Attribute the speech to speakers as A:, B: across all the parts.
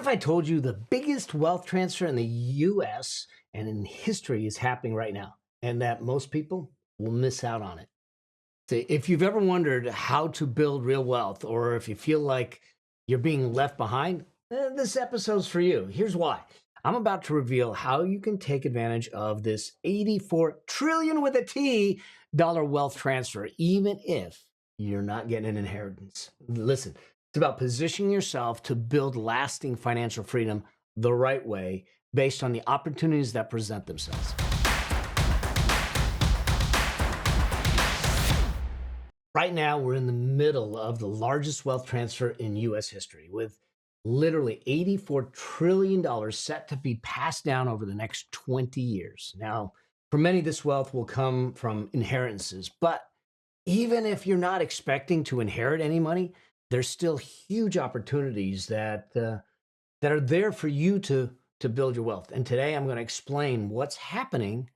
A: What if I told you the biggest wealth transfer in the US and in history is happening right now, and that most people will miss out on it? See, if you've ever wondered how to build real wealth, or if you feel like you're being left behind, this episode's for you. Here's why. I'm about to reveal how you can take advantage of this 84 trillion with a T dollar wealth transfer, even if you're not getting an inheritance. Listen, it's about positioning yourself to build lasting financial freedom the right way based on the opportunities that present themselves. Right now, we're in the middle of the largest wealth transfer in US history, with literally $84 trillion set to be passed down over the next 20 years. Now, for many, this wealth will come from inheritances, but even if you're not expecting to inherit any money, there's still huge opportunities that are there for you to build your wealth. And today I'm going to explain what's happening,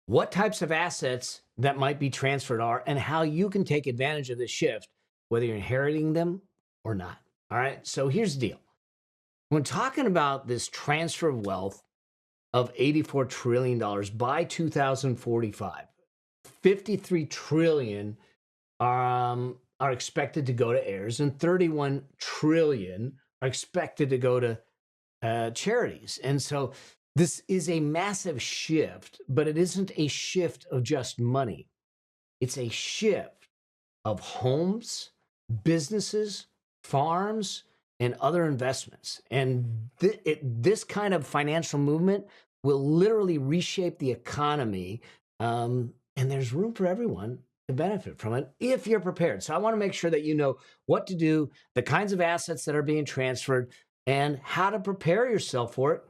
A: what types of assets that might be transferred are, and how you can take advantage of this shift, whether you're inheriting them or not. All right, so here's the deal. When talking about this transfer of wealth of $84 trillion by 2045, 53 trillion are expected to go to heirs, and 31 trillion are expected to go to charities. And so this is a massive shift, but it isn't a shift of just money. It's a shift of homes, businesses, farms, and other investments. And this kind of financial movement will literally reshape the economy. And there's room for everyone to benefit from it if you're prepared. So I want to make sure that you know what to do, the kinds of assets that are being transferred, and how to prepare yourself for it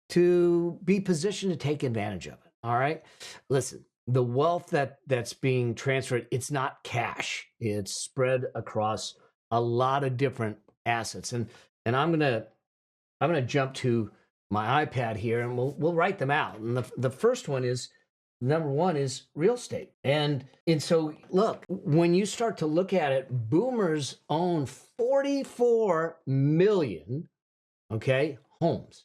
A: to be positioned to take advantage of it. All right. Listen, the wealth that's being transferred, it's not cash. It's spread across a lot of different assets. And I'm gonna jump to my iPad here, and we'll write them out. And the first one is, number one is real estate. And so look, when you start to look at it, boomers own 44 million, okay, homes.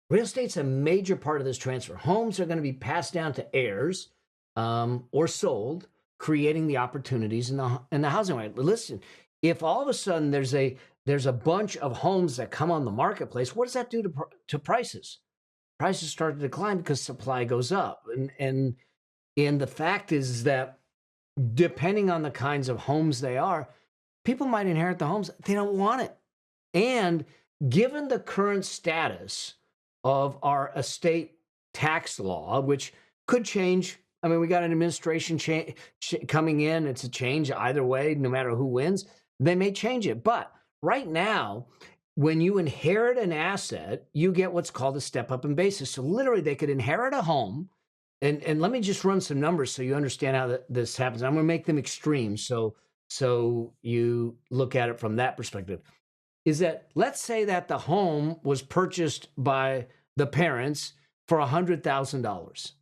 A: Real estate's a major part of this transfer. Homes are going to be passed down to heirs or sold, creating the opportunities in the housing market. But listen, if all of a sudden there's a bunch of homes that come on the marketplace, what does that do to prices? Prices start to decline because supply goes up. And the fact is that depending on the kinds of homes they are, people might inherit the homes. They don't want it. And given the current status of our estate tax law, which could change. I mean, we got an administration coming in. It's a change either way, no matter who wins. They may change it. But right now, when you inherit an asset, you get what's called a step up in basis. So literally, they could inherit a home. And let me just run some numbers so you understand how this happens. I'm going to make them extreme so you look at it from that perspective. Is that, let's say that the home was purchased by the parents for $100,000.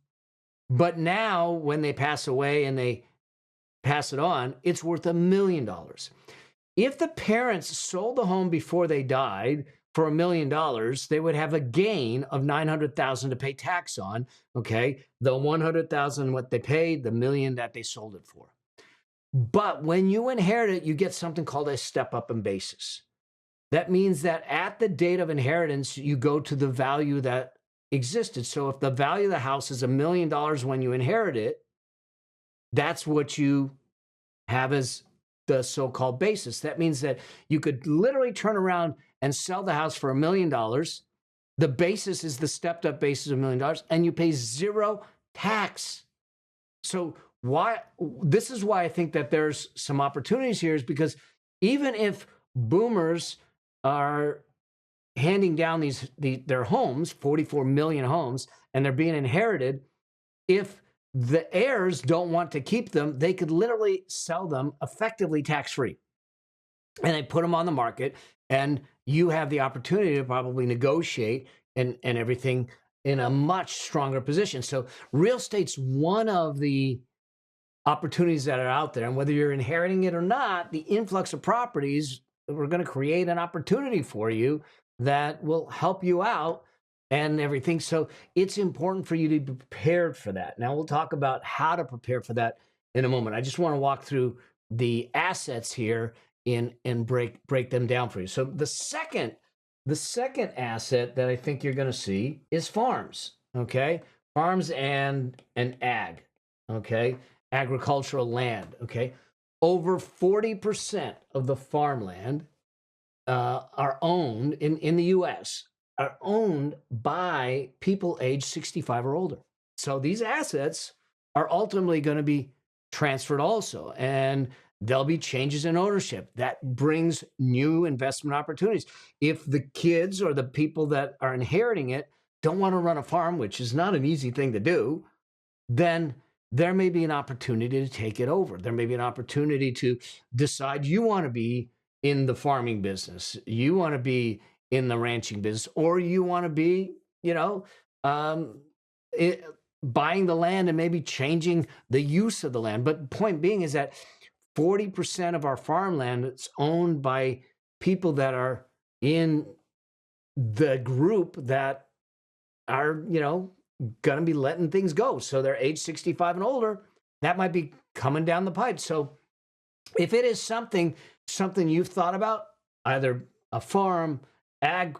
A: But now when they pass away and they pass it on, it's worth $1 million. If the parents sold the home before they died for $1 million, they would have a gain of $900,000 to pay tax on, okay? The $100,000 what they paid, the $1 million that they sold it for. But when you inherit it, you get something called a step up in basis. That means that at the date of inheritance, you go to the value that existed. So if the value of the house is $1 million when you inherit it, that's what you have as the so-called basis. That means that you could literally turn around and sell the house for $1 million. The basis is the stepped up basis of $1 million, and you pay zero tax. So this is why I think that there's some opportunities here, is because even if boomers are handing down their homes, 44 million homes, and they're being inherited, if the heirs don't want to keep them, they could literally sell them effectively tax-free. And they put them on the market, and you have the opportunity to probably negotiate and everything in a much stronger position. So real estate's one of the opportunities that are out there. And whether you're inheriting it or not, the influx of properties, we're going to create an opportunity for you that will help you out and everything. So it's important for you to be prepared for that. Now we'll talk about how to prepare for that in a moment. I just want to walk through the assets here in and break them down for you. So the second asset that I think you're going to see is farms. Okay, farms and ag. Okay, agricultural land. Okay, over 40% of the farmland are owned in the US are owned by people age 65 or older. So these assets are ultimately going to be transferred also. And there'll be changes in ownership that brings new investment opportunities. If the kids or the people that are inheriting it don't want to run a farm, which is not an easy thing to do, then there may be an opportunity to take it over. There may be an opportunity to decide you want to be in the farming business, you want to be in the ranching business, or you want to be, um, it, buying the land and maybe changing the use of the land. But point being is that 40% of our farmland is owned by people that are in the group that are, going to be letting things go. So they're age 65 and older. That might be coming down the pipe. So if it is something you've thought about, either a farm, ag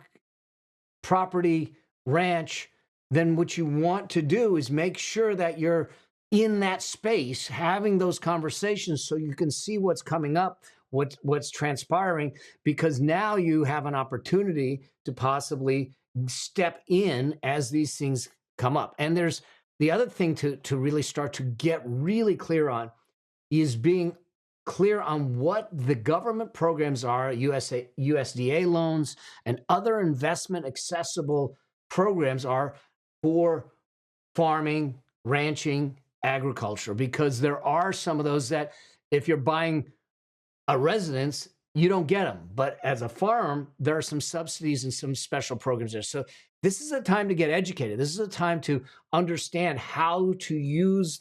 A: property, ranch, then what you want to do is make sure that you're in that space having those conversations so you can see what's coming up, what's transpiring, because now you have an opportunity to possibly step in as these things come up. And there's the other thing to really start to get really clear on is being clear on what the government programs are, USDA loans and other investment accessible programs are for farming, ranching, agriculture, because there are some of those that if you're buying a residence, you don't get them. But as a farm, there are some subsidies and some special programs there. So this is a time to get educated. This is a time to understand how to use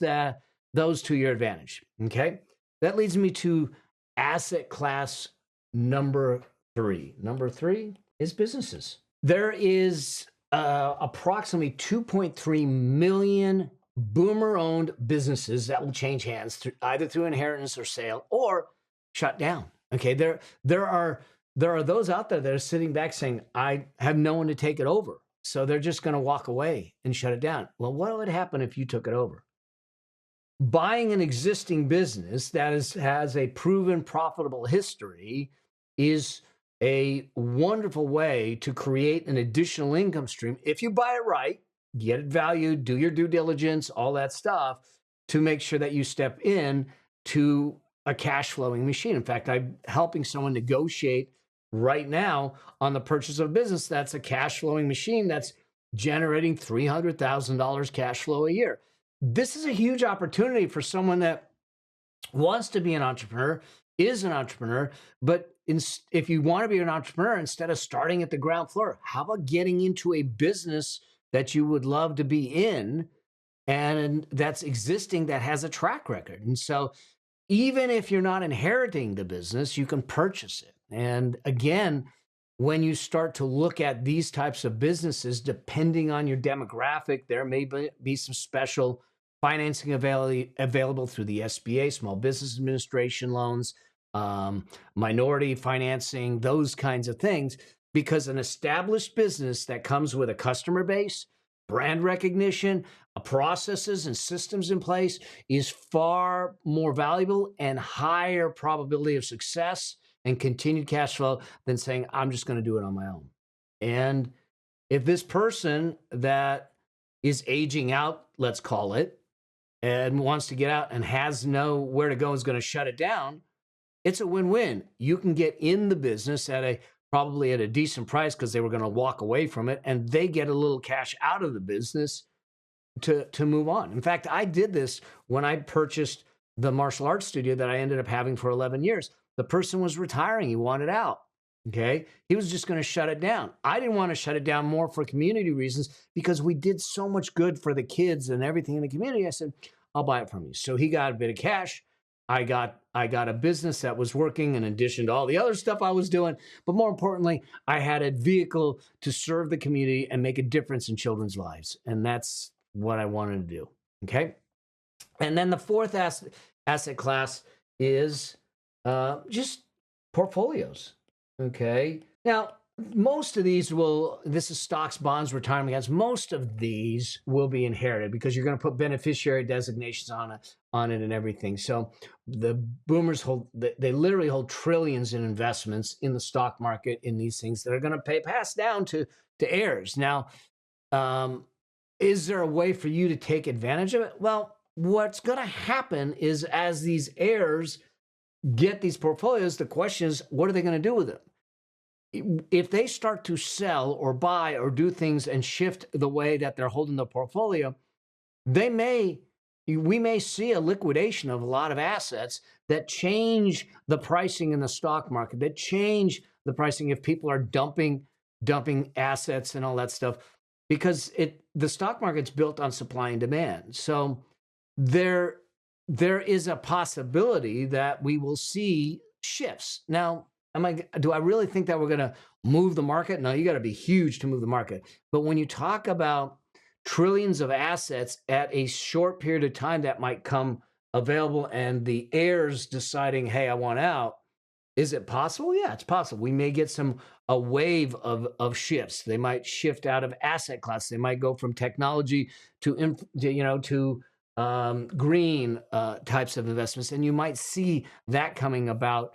A: those to your advantage. Okay. That leads me to asset class number 3. Number 3 is businesses. There is approximately 2.3 million boomer-owned businesses that will change hands either through inheritance or sale or shut down. Okay, there are those out there that are sitting back saying, I have no one to take it over. So they're just going to walk away and shut it down. Well, what would happen if you took it over? Buying an existing business that has a proven profitable history is a wonderful way to create an additional income stream. If you buy it right, get it valued, do your due diligence, all that stuff to make sure that you step in to a cash flowing machine. In fact, I'm helping someone negotiate right now on the purchase of a business that's a cash flowing machine that's generating $300,000 cash flow a year. This is a huge opportunity for someone that wants to be an entrepreneur, is an entrepreneur, but if you want to be an entrepreneur, instead of starting at the ground floor, how about getting into a business that you would love to be in and that's existing, that has a track record? And so even if you're not inheriting the business, you can purchase it. And again, when you start to look at these types of businesses, depending on your demographic, there may be some special financing available through the SBA, Small Business Administration loans, minority financing, those kinds of things, because an established business that comes with a customer base, brand recognition, processes and systems in place is far more valuable and higher probability of success and continued cash flow than saying, I'm just going to do it on my own. And if this person that is aging out, let's call it, and wants to get out and has nowhere to go, is going to shut it down, it's a win-win. You can get in the business probably at a decent price because they were going to walk away from it, and they get a little cash out of the business to move on. In fact, I did this when I purchased the martial arts studio that I ended up having for 11 years. The person was retiring. He wanted out. Okay. He was just going to shut it down. I didn't want to shut it down more for community reasons because we did so much good for the kids and everything in the community. I said, I'll buy it from you. So he got a bit of cash. I got a business that was working in addition to all the other stuff I was doing. But more importantly, I had a vehicle to serve the community and make a difference in children's lives. And that's what I wanted to do. Okay. And then the fourth asset class is just portfolios. Okay. Now, most of these this is stocks, bonds, retirement accounts. Most of these will be inherited because you're going to put beneficiary designations on it and everything. So the boomers they literally hold trillions in investments in the stock market in these things that are going to pass down to heirs. Now, um, is there a way for you to take advantage of it? Well, what's going to happen is as these heirs get these portfolios, the question is, what are they going to do with them? If they start to sell or buy or do things and shift the way that they're holding the portfolio, we may see a liquidation of a lot of assets that change the pricing in the stock market, that change the pricing if people are dumping assets and all that stuff, because the stock market's built on supply and demand. So there is a possibility that we will see shifts. Now, do I really think that we're going to move the market? No, you got to be huge to move the market. But when you talk about trillions of assets at a short period of time that might come available and the heirs deciding, hey, I want out, is it possible? Yeah, it's possible. We may get a wave of shifts. They might shift out of asset class. They might go from technology to green types of investments, and you might see that coming about.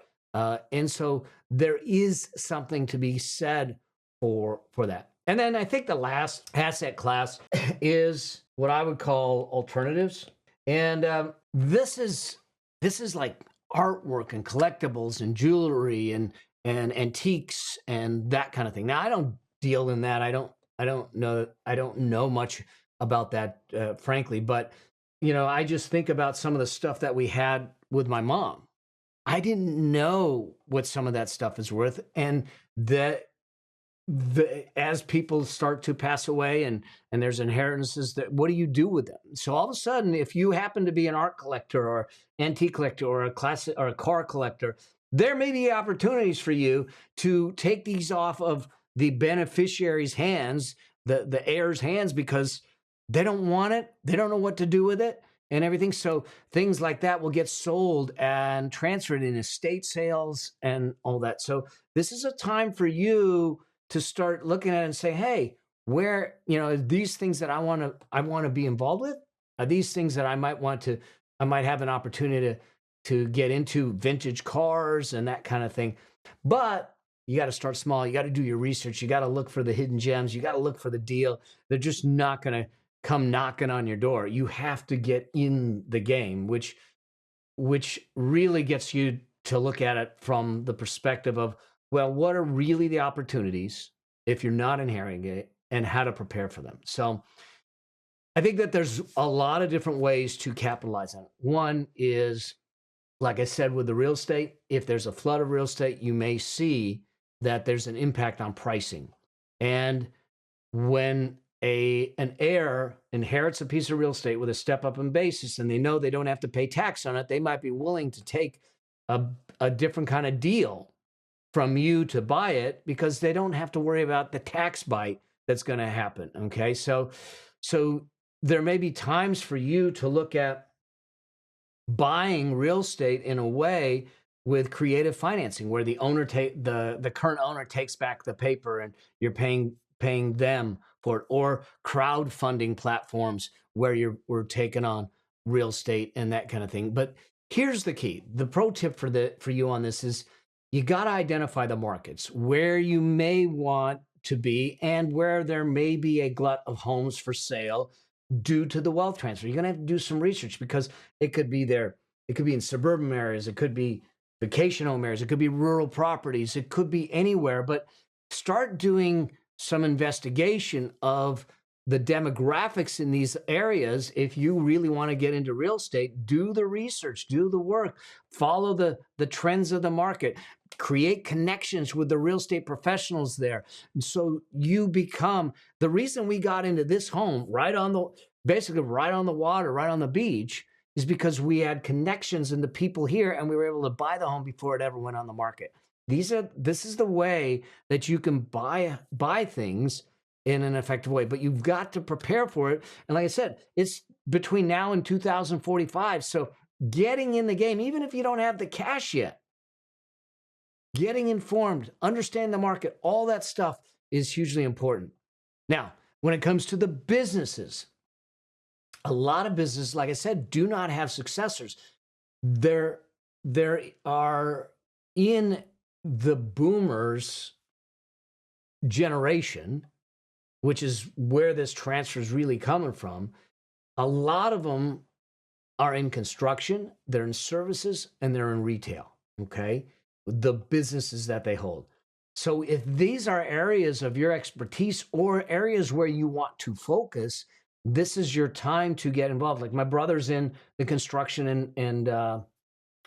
A: And so there is something to be said for that. And then I think the last asset class is what I would call alternatives. And this is like artwork and collectibles and jewelry and antiques and that kind of thing. Now I don't deal in that. I don't know much about that, frankly. But I just think about some of the stuff that we had with my mom. I didn't know what some of that stuff is worth, and as people start to pass away and there's inheritances, that what do you do with them? So all of a sudden, if you happen to be an art collector or antique collector or a classic or a car collector, there may be opportunities for you to take these off of the beneficiary's hands, the heirs' hands, because they don't want it, they don't know what to do with it and everything. So things like that will get sold and transferred in estate sales and all that. So this is a time for you to start looking at it and say, hey, where, are these things that I want to be involved with? Are these things that I might have an opportunity to get into vintage cars and that kind of thing. But you got to start small. You got to do your research. You got to look for the hidden gems. You got to look for the deal. They're just not going to come knocking on your door. You have to get in the game, which really gets you to look at it from the perspective of, well, what are really the opportunities if you're not inheriting it and how to prepare for them? So I think that there's a lot of different ways to capitalize on it. One is, like I said, with the real estate, if there's a flood of real estate, you may see that there's an impact on pricing. And when an heir inherits a piece of real estate with a step up in basis and they know they don't have to pay tax on it, they might be willing to take a different kind of deal from you to buy it because they don't have to worry about the tax bite that's going to happen. Okay. So there may be times for you to look at buying real estate in a way with creative financing where the current owner takes back the paper and you're paying them for it, or crowdfunding platforms where we're taking on real estate and that kind of thing. But here's the key. The pro tip for you on this is you got to identify the markets where you may want to be and where there may be a glut of homes for sale due to the wealth transfer. You're going to have to do some research because it could be there. It could be in suburban areas. It could be vacation home areas. It could be rural properties. It could be anywhere, but start doing some investigation of the demographics in these areas. If you really want to get into real estate, do the research, do the work, follow the trends of the market, create connections with the real estate professionals there. And so you become the reason we got into this home basically right on the water, right on the beach, is because we had connections in the people here and we were able to buy the home before it ever went on the market. This is the way that you can buy things in an effective way, but you've got to prepare for it. And like I said, it's between now and 2045. So getting in the game, even if you don't have the cash yet, getting informed, understand the market, all that stuff is hugely important. Now, when it comes to the businesses, a lot of businesses, like I said, do not have successors. There are in the boomers generation, which is where this transfer is really coming from. A lot of them are in construction, they're in services, and they're in retail. Okay. The businesses that they hold. So if these are areas of your expertise or areas where you want to focus, this is your time to get involved. Like my brother's in the construction and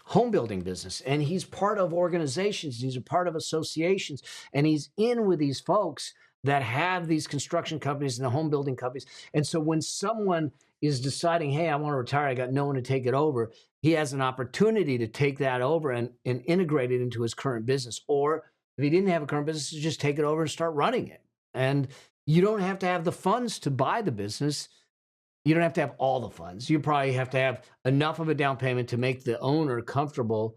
A: home building business, and he's part of organizations, he's a part of associations, and he's in with these folks that have these construction companies and the home building companies. And so when someone is deciding, hey, I want to retire, I got no one to take it over, he has an opportunity to take that over and integrate it into his current business. Or if he didn't have a current business, just take it over and start running it. And you don't have to have the funds to buy the business. You don't have to have all the funds. You probably have to have enough of a down payment to make the owner comfortable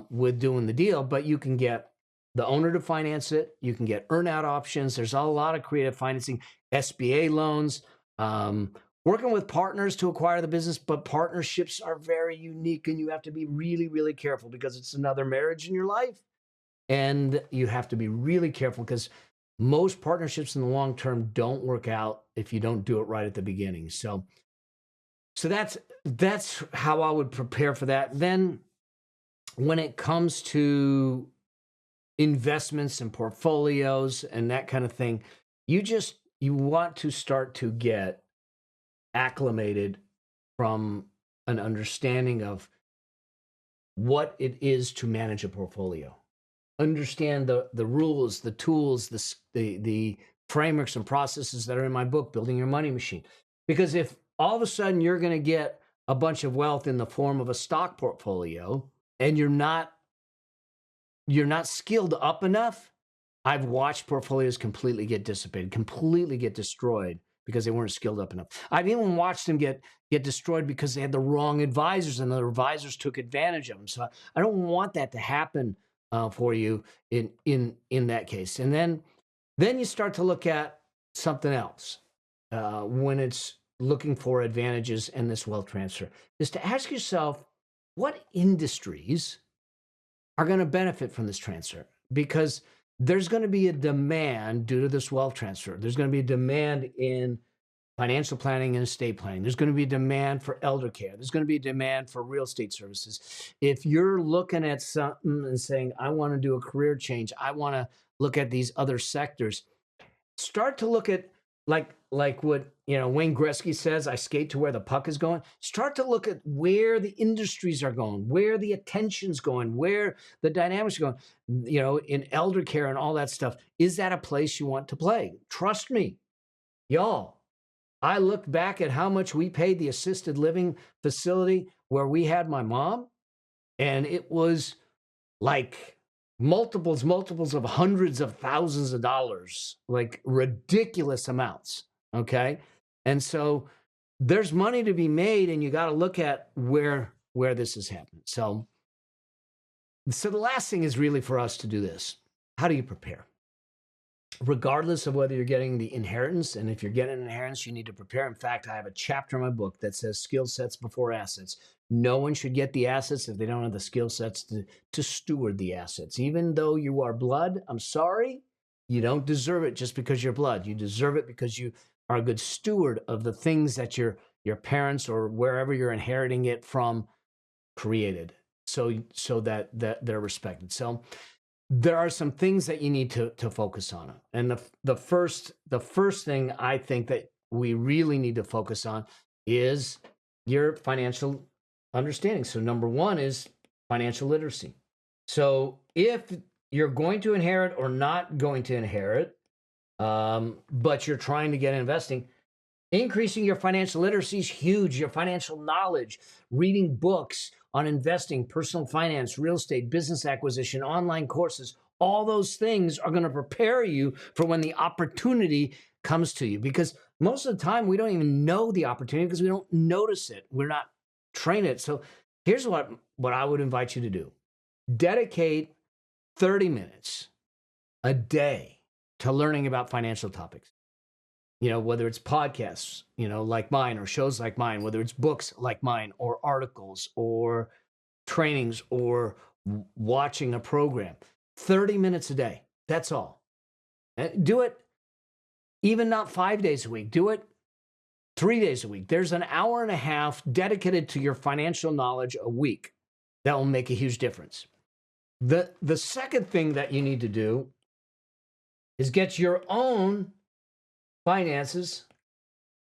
A: with doing the deal, but you can get the owner to finance it. You can get earnout options. There's a lot of creative financing, SBA loans, working with partners to acquire the business, but partnerships are very unique and you have to be really, really careful because it's another marriage in your life. And you have to be really careful because most partnerships in the long term don't work out if you don't do it right at the beginning. So that's how I would prepare for that. Then when it comes to investments and portfolios and that kind of thing, you want to start to get acclimated from an understanding of what it is to manage a portfolio. Understand the rules, the tools, the frameworks and processes that are in my book, Building Your Money Machine. Because if all of a sudden you're going to get a bunch of wealth in the form of a stock portfolio and you're not skilled up enough, I've watched portfolios completely get dissipated, completely get destroyed because they weren't skilled up enough. I've even watched them get destroyed because they had the wrong advisors and the advisors took advantage of them. So I don't want that to happen for you in that case. And then you start to look at something else when it's looking for advantages in this wealth transfer, is to ask yourself, what industries are going to benefit from this transfer? Because there's going to be a demand due to this wealth transfer. There's going to be a demand in financial planning and estate planning. There's going to be a demand for elder care. There's going to be a demand for real estate services. If you're looking at something and saying, I want to do a career change, I want to look at these other sectors, start to look at like what Wayne Gretzky says, I skate to where the puck is going. Start to look at where the industries are going, where the attention's going, where the dynamics are going, in elder care and all that stuff. Is that a place you want to play? Trust me, y'all. I looked back at how much we paid the assisted living facility where we had my mom, and it was like multiples of hundreds of thousands of dollars, like ridiculous amounts. Okay. And so there's money to be made, and you got to look at where this is happening. So the last thing is really for us to do this. How do you prepare? Regardless of whether you're getting the inheritance, and if you're getting an inheritance, you need to prepare. In fact, I have a chapter in my book that says skill sets before assets. No one should get the assets if they don't have the skill sets to steward the assets. Even though you are blood, I'm sorry, you don't deserve it just because you're blood. You deserve it because you are a good steward of the things that your parents or wherever you're inheriting it from created, so that they're respected. So there are some things that you need to focus on. And the first thing I think that we really need to focus on is your financial understanding. So number one is financial literacy. So if you're going to inherit or not going to inherit, but you're trying to get investing, Increasing your financial literacy is huge. Your financial knowledge, reading books on investing, personal finance, real estate, business acquisition, online courses, all those things are going to prepare you for when the opportunity comes to you. Because most of the time, we don't even know the opportunity because we don't notice it. We're not trained it. So here's what I would invite you to do: dedicate 30 minutes a day to learning about financial topics. Whether it's podcasts, like mine, or shows like mine, whether it's books like mine, or articles, or trainings, or watching a program. 30 minutes a day. That's all. And do it even not 5 days a week. Do it 3 days a week. There's an hour and a half dedicated to your financial knowledge a week. That will make a huge difference. The second thing that you need to do is get your own finances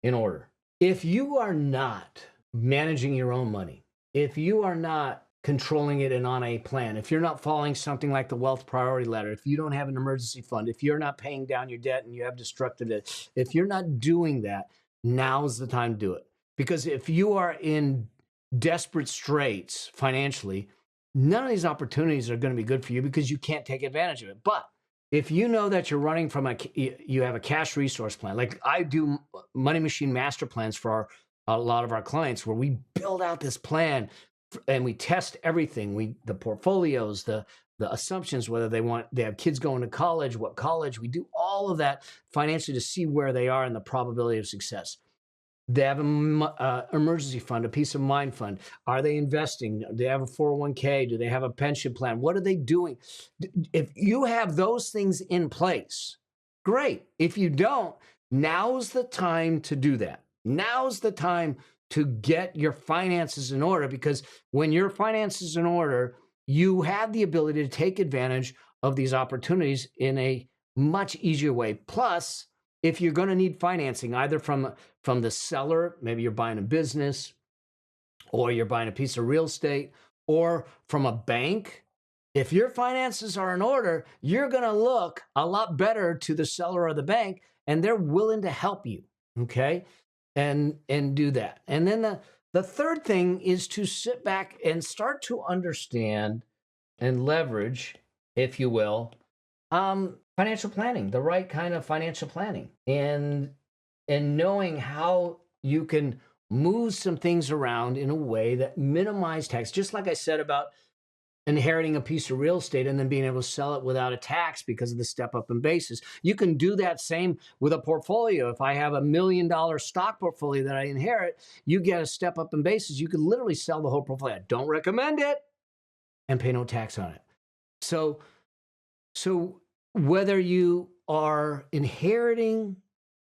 A: in order. If you are not managing your own money, if you are not controlling it and on a plan, if you're not following something like the wealth priority ladder, if you don't have an emergency fund, if you're not paying down your debt and you have destructive it, if you're not doing that, now's the time to do it. Because if you are in desperate straits financially, none of these opportunities are going to be good for you because you can't take advantage of it. But if you know that you're running from you have a cash resource plan, like I do money machine master plans for a lot of our clients, where we build out this plan and we test everything. The portfolios, the assumptions, whether they have kids going to college, what college, we do all of that financially to see where they are and the probability of success. They have an emergency fund, a peace of mind fund. Are they investing? Do they have a 401k? Do they have a pension plan? What are they doing? If you have those things in place, great. If you don't, now's the time to do that. Now's the time to get your finances in order, because when your finances in order, you have the ability to take advantage of these opportunities in a much easier way. Plus, if you're going to need financing, either from the seller, maybe you're buying a business, or you're buying a piece of real estate, or from a bank, if your finances are in order, you're going to look a lot better to the seller or the bank, and they're willing to help you, okay? And do that. And then the third thing is to sit back and start to understand and leverage, if you will, financial planning, the right kind of financial planning, and knowing how you can move some things around in a way that minimize tax. Just like I said about inheriting a piece of real estate and then being able to sell it without a tax because of the step up in basis. You can do that same with a portfolio. If I have $1 million stock portfolio that I inherit, you get a step up in basis. You could literally sell the whole portfolio. I don't recommend it, and pay no tax on it. So whether you are inheriting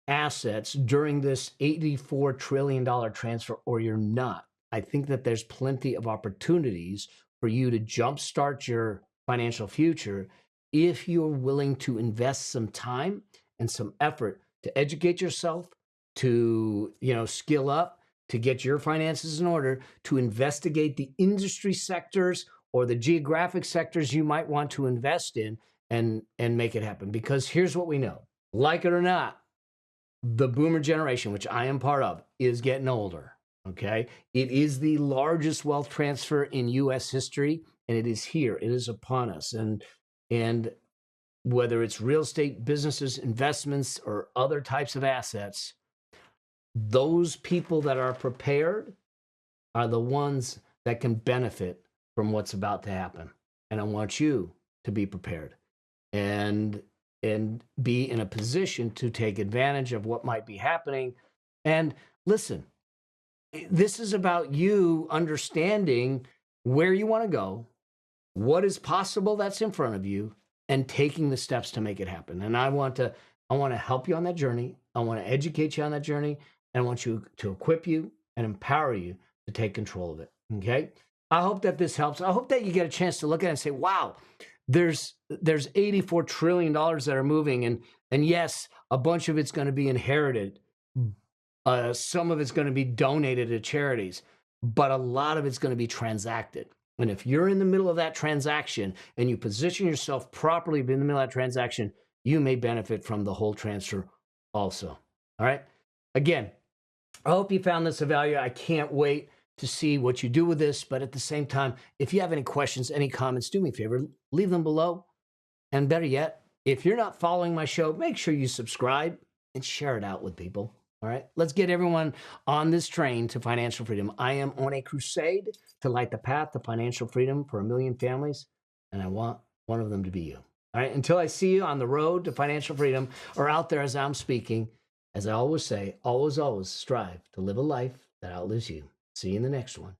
A: assets during this $84 trillion transfer or you're not, I think that there's plenty of opportunities for you to jumpstart your financial future if you're willing to invest some time and some effort to educate yourself, to skill up, to get your finances in order, to investigate the industry sectors or the geographic sectors you might want to invest in, and make it happen. Because here's what we know: like it or not, the boomer generation, which I am part of, is getting older. Okay. It is the largest wealth transfer in U.S. history, and it is here. It is upon us. And whether it's real estate, businesses, investments, or other types of assets, those people that are prepared are the ones that can benefit from what's about to happen. And I want you to be prepared and be in a position to take advantage of what might be happening. And listen, this is about you understanding where you want to go, what is possible that's in front of you, and taking the steps to make it happen. And I want to help you on that journey. I want to educate you on that journey, and I want you to equip you and empower you to take control of it. Okay? I hope that this helps. I hope that you get a chance to look at it and say, wow, there's $84 trillion that are moving, and yes, a bunch of it's going to be inherited. Some of it's going to be donated to charities, but a lot of it's going to be transacted. And if you're in the middle of that transaction and you position yourself properly in the middle of that transaction, you may benefit from the whole transfer also. All right. Again, I hope you found this of value. I can't wait to see what you do with this. But at the same time, if you have any questions, any comments, do me a favor, leave them below. And better yet, if you're not following my show, make sure you subscribe and share it out with people. All right, let's get everyone on this train to financial freedom. I am on a crusade to light the path to financial freedom for 1 million families, and I want one of them to be you. All right, until I see you on the road to financial freedom or out there as I'm speaking, as I always say, always, always strive to live a life that outlives you. See you in the next one.